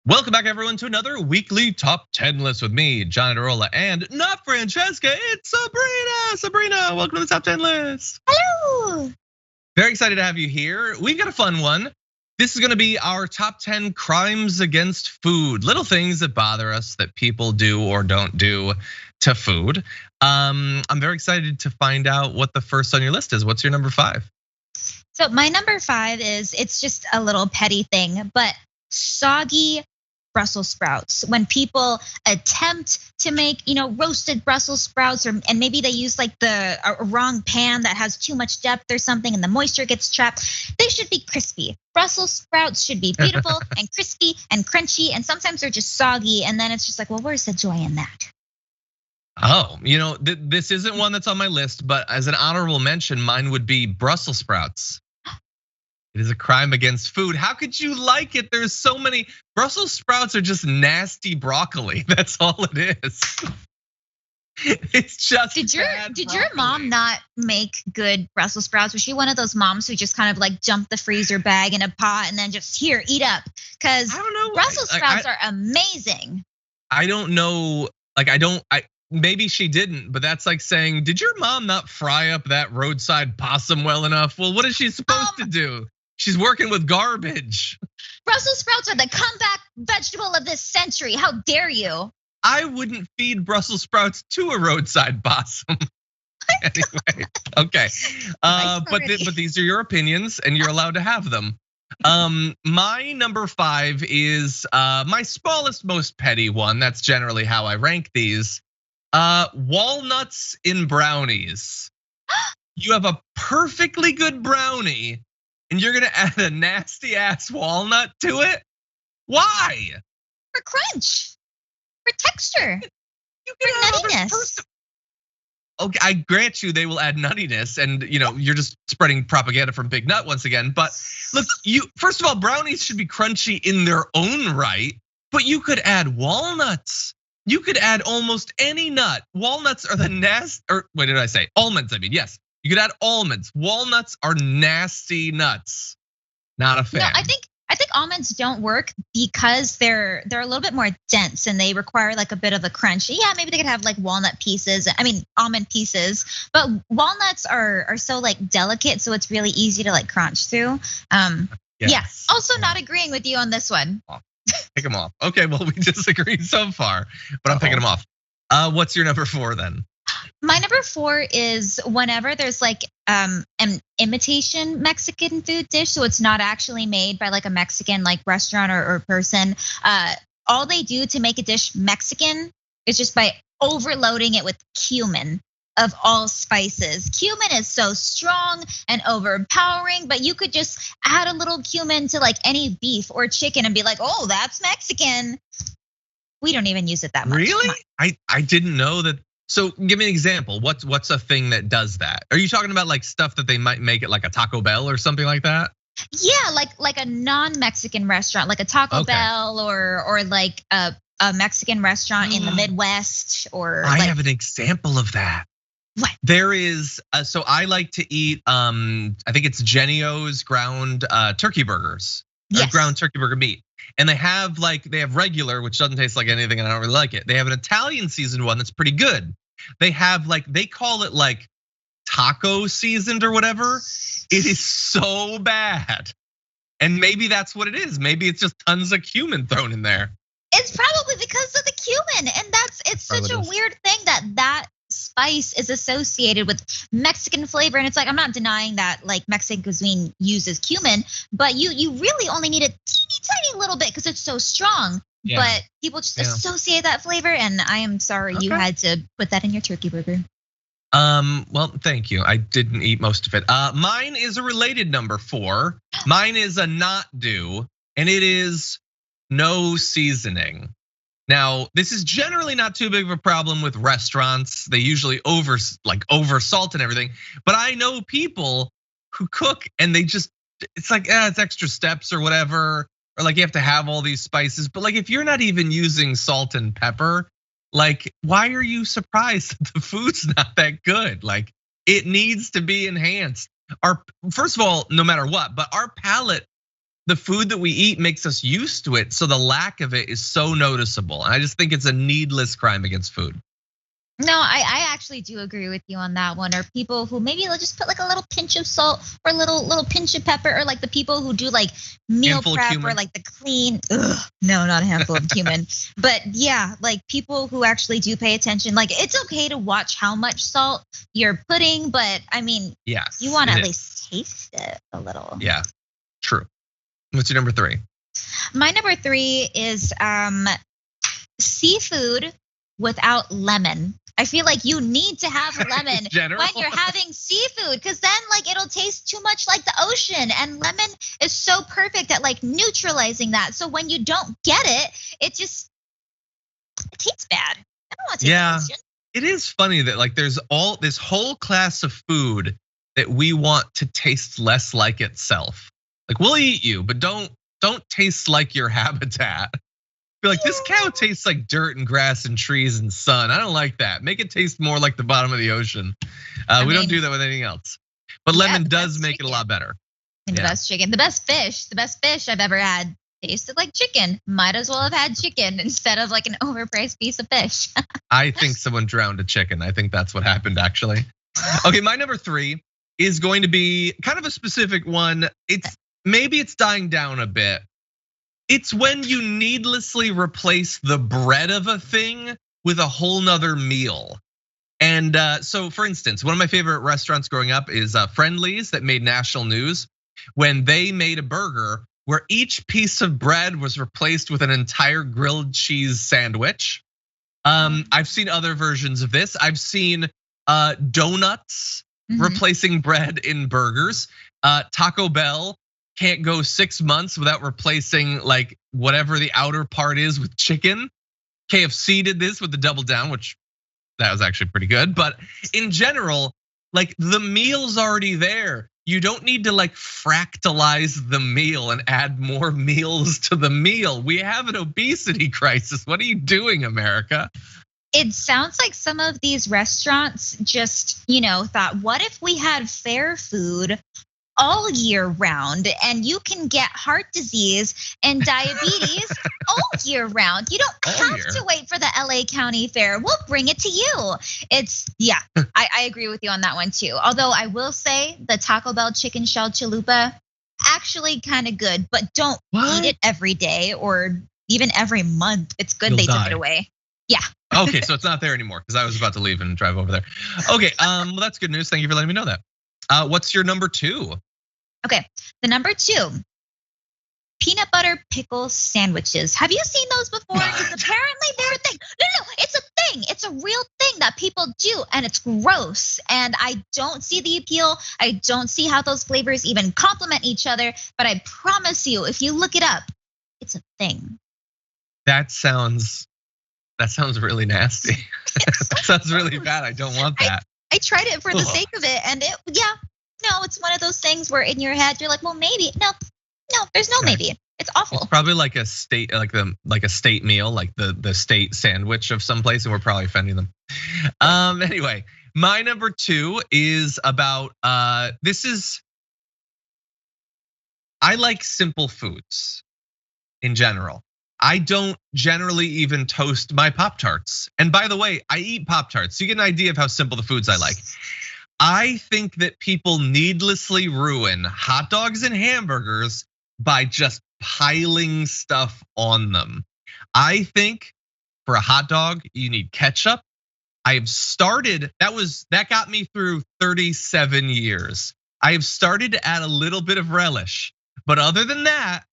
Welcome back, everyone, to another weekly top 10 list with me, Iadarola, and not Francesca, it's Sabrina. Sabrina, welcome to the top 10 list. Hello. Very excited to have you here. We've got a fun one. This is gonna be our top 10 crimes against food, little things that bother us that people do or don't do to food. I'm very excited to find out what the first on your list is. What's your number 5? So my number 5 is, it's just a little petty thing, but soggy Brussels sprouts. When people attempt to make, roasted Brussels sprouts, and maybe they use like the wrong pan that has too much depth or something, and the moisture gets trapped. They should be crispy. Brussels sprouts should be beautiful and crispy and crunchy, and sometimes they're just soggy, and then it's just like, well, where's the joy in that? Oh, this isn't one that's on my list, but as an honorable mention, mine would be Brussels sprouts. It is a crime against food. How could you like it? There's so many. Brussels sprouts are just nasty broccoli. That's all it is. It's just Did your mom not make good Brussels sprouts? Was she one of those moms who just kind of like jumped the freezer bag in a pot and then just here, eat up? Because I don't know. Brussels sprouts are amazing. I don't know. Maybe she didn't, but that's like saying, did your mom not fry up that roadside possum well enough? Well, what is she supposed to do? She's working with garbage. Brussels sprouts are the comeback vegetable of this century. How dare you? I wouldn't feed Brussels sprouts to a roadside possum. Anyway, okay. But these are your opinions and you're allowed to have them. My number 5 is my smallest, most petty one. That's generally how I rank these. Walnuts in brownies. You have a perfectly good brownie and you're gonna add a nasty ass walnut to it? Why? For crunch, for texture, for nuttiness. Okay, I grant you they will add nuttiness, and you're just spreading propaganda from Big Nut once again. But look, first of all, brownies should be crunchy in their own right, but you could add walnuts. You could add almost any nut. Walnuts are the what did I say? Almonds, I mean, yes. You could add almonds. Walnuts are nasty nuts. Not a fan. No, I think almonds don't work because they're a little bit more dense and they require like a bit of a crunch. Yeah, maybe they could have like almond pieces, but walnuts are so like delicate, so it's really easy to like crunch through. Yes. Also not agreeing with you on this one. Pick them off. Okay, well, we disagree so far, but I'm picking them off. What's your number 4 then? My number 4 is whenever there's like an imitation Mexican food dish, so it's not actually made by like a Mexican like restaurant or person. All they do to make a dish Mexican is just by overloading it with cumin of all spices. Cumin is so strong and overpowering, but you could just add a little cumin to like any beef or chicken and be like, oh, that's Mexican. We don't even use it that much. Really? I didn't know that. So give me an example. What's a thing that does that? Are you talking about like stuff that they might make at like a Taco Bell or something like that? Yeah, like a non-Mexican restaurant, like a Taco Bell or like a Mexican restaurant in the Midwest I have an example of that. What? There is, so I like to eat, I think it's Genio's ground turkey burgers. Yes. Ground turkey burger meat. And they have regular, which doesn't taste like anything and I don't really like it. They have an Italian seasoned one that's pretty good. They have they call it like taco seasoned or whatever. It is so bad. And maybe that's what it is. Maybe it's just tons of cumin thrown in there. It's probably because of the cumin. And it's such a weird thing that spice is associated with Mexican flavor. And it's like, I'm not denying that like Mexican cuisine uses cumin, but you really only need a teeny little bit because it's so strong. Yeah. But people just associate that flavor, and I am sorry you had to put that in your turkey burger. Well, thank you. I didn't eat most of it. Mine is a related number 4. Mine is a not do, and it is no seasoning. Now, this is generally not too big of a problem with restaurants. They usually over salt and everything. But I know people who cook and it's like, it's extra steps or whatever. Or like you have to have all these spices. But like if you're not even using salt and pepper, like why are you surprised that the food's not that good? Like it needs to be enhanced. First of all, no matter what, but our palate the food that we eat makes us used to it, so the lack of it is so noticeable. And I just think it's a needless crime against food. No, I actually do agree with you on that one. Or people who maybe they'll just put like a little pinch of salt or a little pinch of pepper, or like the people who do like meal Handful of prep cumin. or like the clean. Ugh, no, not a handful of cumin. But yeah, like people who actually do pay attention. Like it's okay to watch how much salt you're putting, but I mean, Yes, you want to it at is. least taste it a little. Yeah, true. What's your number 3? My number 3 is seafood without lemon. I feel like you need to have lemon General? when you're having seafood, because then like it'll taste too much like the ocean, and lemon is so perfect at like neutralizing that. So when you don't get it, it tastes bad. I don't want to taste the ocean. It is funny that like there's all this whole class of food that we want to taste less like itself. Like we'll eat you, but don't taste like your habitat. Be like, this cow tastes like dirt and grass and trees and sun. I don't like that. Make it taste more like the bottom of the ocean. We don't do that with anything else. But lemon does make it a lot better. And the best chicken, the best fish I've ever had tasted like chicken. Might as well have had chicken instead of like an overpriced piece of fish. I think someone drowned a chicken. I think that's what happened actually. Okay, my number 3 is going to be kind of a specific one. Maybe it's dying down a bit. It's when you needlessly replace the bread of a thing with a whole nother meal. And so for instance, one of my favorite restaurants growing up is Friendly's, that made national news when they made a burger where each piece of bread was replaced with an entire grilled cheese sandwich. I've seen other versions of this. I've seen donuts replacing bread in burgers. Taco Bell can't go 6 months without replacing like whatever the outer part is with chicken. KFC did this with the double down, which that was actually pretty good. But in general, like the meal's already there. You don't need to like fractalize the meal and add more meals to the meal. We have an obesity crisis. What are you doing, America? It sounds like some of these restaurants just, thought, what if we had fair food all year round, and you can get heart disease and diabetes all year round. You don't have to wait for the LA County Fair. We'll bring it to you. I agree with you on that one too. Although I will say the Taco Bell chicken shell chalupa, actually kind of good, but don't eat it every day or even every month. It's good they took it away. Yeah. Okay, so it's not there anymore because I was about to leave and drive over there. Okay, well that's good news. Thank you for letting me know that. What's your number 2? Okay, the number 2, peanut butter pickle sandwiches. Have you seen those before? Because apparently they're a thing. No, it's a thing. It's a real thing that people do, and it's gross. And I don't see the appeal. I don't see how those flavors even complement each other. But I promise you, if you look it up, it's a thing. That sounds really nasty. That sounds really bad. I don't want that. I tried it for the sake of it, and it's one of those things where in your head you're like, well, maybe. No, there's no maybe. It's awful. It's probably like a state, like a state meal, like the state sandwich of some place, and we're probably offending them. Anyway, my number 2 is about I like simple foods in general. I don't generally even toast my Pop-Tarts. And by the way, I eat Pop-Tarts, so you get an idea of how simple the foods I like. I think that people needlessly ruin hot dogs and hamburgers by just piling stuff on them. I think for a hot dog, you need ketchup. That got me through 37 years. I have started to add a little bit of relish, but other than that,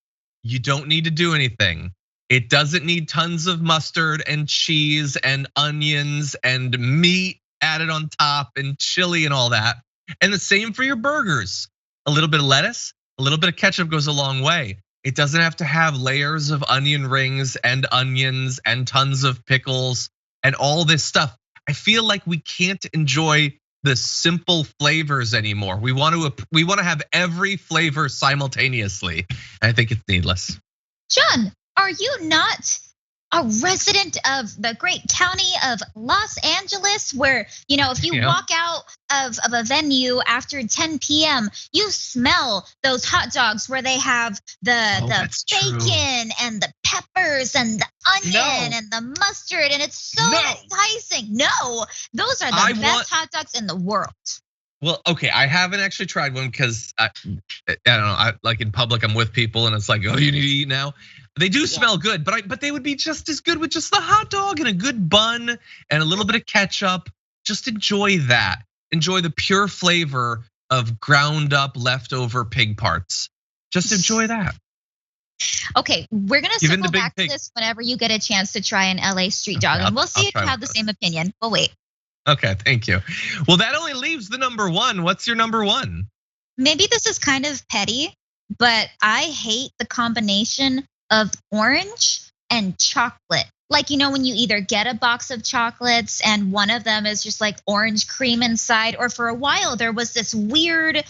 you don't need to do anything. It doesn't need tons of mustard and cheese and onions and meat added on top and chili and all that. And the same for your burgers. A little bit of lettuce, a little bit of ketchup goes a long way. It doesn't have to have layers of onion rings and onions and tons of pickles and all this stuff. I feel like we can't enjoy the simple flavors anymore. We want to have every flavor simultaneously. I think it's needless. John, are you not a resident of the great county of Los Angeles, where, if you walk out of a venue after 10 p.m., you smell those hot dogs where they have the bacon and the peppers and the onion and the mustard, and it's so enticing. No, those are the best hot dogs in the world. Well, okay, I haven't actually tried one because I don't know. Like in public, I'm with people, and it's like, oh, you need to eat now. They do smell good, but they would be just as good with just the hot dog and a good bun and a little bit of ketchup. Just enjoy that. Enjoy the pure flavor of ground up leftover pig parts. Just enjoy that. Okay, we're gonna circle back to this whenever you get a chance to try an LA street dog, and we'll see if you have the same opinion. We'll wait. Okay, thank you. Well, that only leaves the number one. What's your number one? Maybe this is kind of petty, but I hate the combination of orange and chocolate. Like, when you either get a box of chocolates and one of them is just like orange cream inside, or for a while there was this weird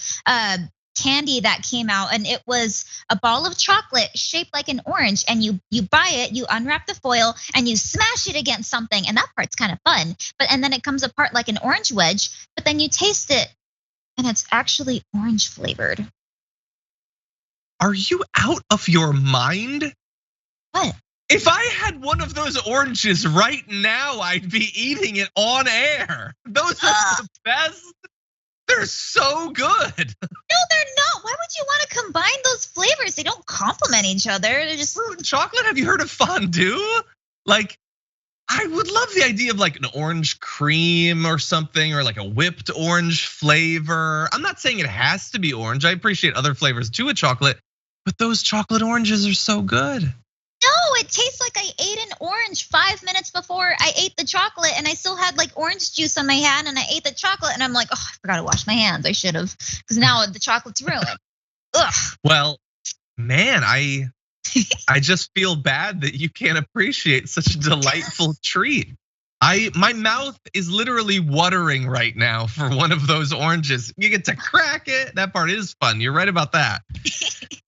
candy that came out, and it was a ball of chocolate shaped like an orange, and you buy it, you unwrap the foil, and you smash it against something, and that part's kind of fun. And then it comes apart like an orange wedge, but then you taste it, and it's actually orange flavored. Are you out of your mind? What? If I had one of those oranges right now, I'd be eating it on air. Those are the best. They're so good. No, they're not. Why would you want to combine those flavors? They don't complement each other. They're just fruit and chocolate. Have you heard of fondue? Like, I would love the idea of like an orange cream or something, or like a whipped orange flavor. I'm not saying it has to be orange. I appreciate other flavors too with chocolate, but those chocolate oranges are so good. No, it tastes like I ate an orange 5 minutes before I ate the chocolate, and I still had like orange juice on my hand, and I ate the chocolate, and I'm like, oh, I forgot to wash my hands. I should have, because now the chocolate's ruined. Ugh. Well, man, I just feel bad that you can't appreciate such a delightful treat. My mouth is literally watering right now for one of those oranges. You get to crack it. That part is fun. You're right about that.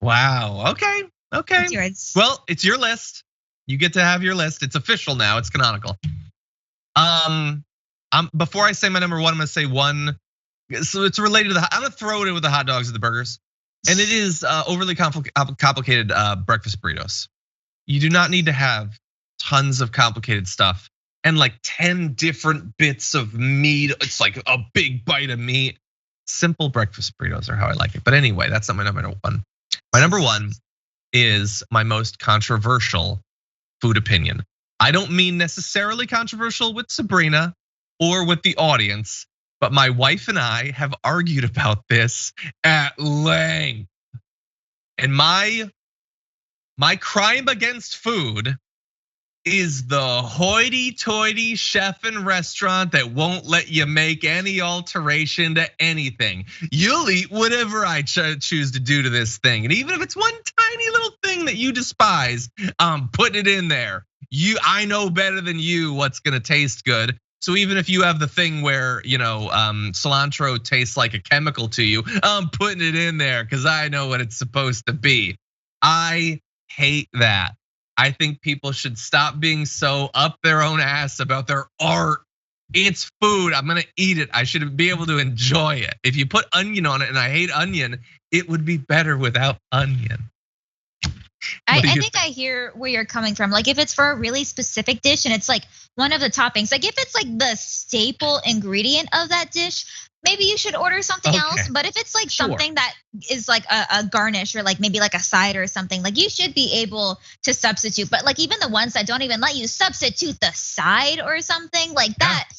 Wow. Okay. Well, it's your list. You get to have your list. It's official now. It's canonical. Before I say my number one, I'm gonna say one. So it's related to I'm gonna throw it in with the hot dogs and the burgers, and it is overly complicated breakfast burritos. You do not need to have tons of complicated stuff and like 10 different bits of meat. It's like a big bite of meat. Simple breakfast burritos are how I like it. But anyway, that's not my number one. My number one is my most controversial food opinion. I don't mean necessarily controversial with Sabrina or with the audience, but my wife and I have argued about this at length. And my crime against food is the hoity-toity chef and restaurant that won't let you make any alteration to anything. You'll eat whatever I choose to do to this thing. And even if it's one tiny little thing that you despise, I'm putting it in there. I know better than you what's gonna taste good. So even if you have the thing where, cilantro tastes like a chemical to you, I'm putting it in there because I know what it's supposed to be. I hate that. I think people should stop being so up their own ass about their art. It's food. I'm gonna eat it. I should be able to enjoy it. If you put onion on it, and I hate onion, it would be better without onion. I think I hear where you're coming from. Like if it's for a really specific dish and it's like one of the toppings, like if it's like the staple ingredient of that dish, maybe you should order something else. But if it's like something that is like a garnish or like maybe like a side or something, like you should be able to substitute. But like even the ones that don't even let you substitute the side or something like that,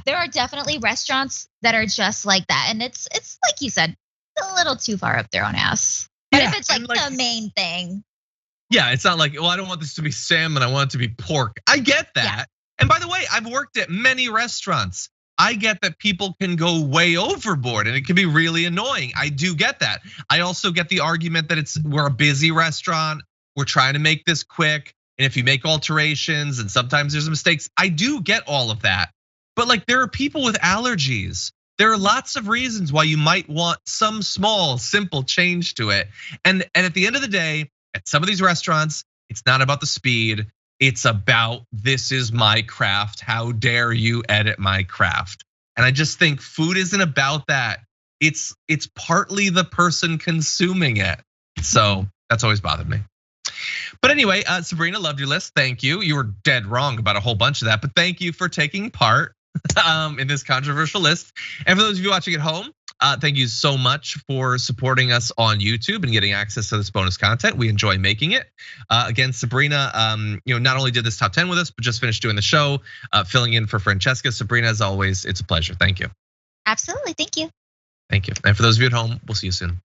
there are definitely restaurants that are just like that. And it's like you said, a little too far up their own ass. But if it's like the main thing. Yeah, it's not like, well, I don't want this to be salmon, I want it to be pork. I get that. Yeah. And by the way, I've worked at many restaurants. I get that people can go way overboard and it can be really annoying. I do get that. I also get the argument that we're a busy restaurant. We're trying to make this quick. And if you make alterations and sometimes there's mistakes, I do get all of that. But like there are people with allergies. There are lots of reasons why you might want some small, simple change to it. And at the end of the day, at some of these restaurants, it's not about the speed. It's about, this is my craft. How dare you edit my craft? And I just think food isn't about that. It's partly the person consuming it. So that's always bothered me. But anyway, Sabrina, loved your list. Thank you. You were dead wrong about a whole bunch of that, but thank you for taking part in this controversial list. And for those of you watching at home, thank you so much for supporting us on YouTube and getting access to this bonus content. We enjoy making it. Again, Sabrina, not only did this top 10 with us, but just finished doing the show, filling in for Francesca. Sabrina, as always, it's a pleasure. Thank you. Absolutely, thank you. Thank you. And for those of you at home, we'll see you soon.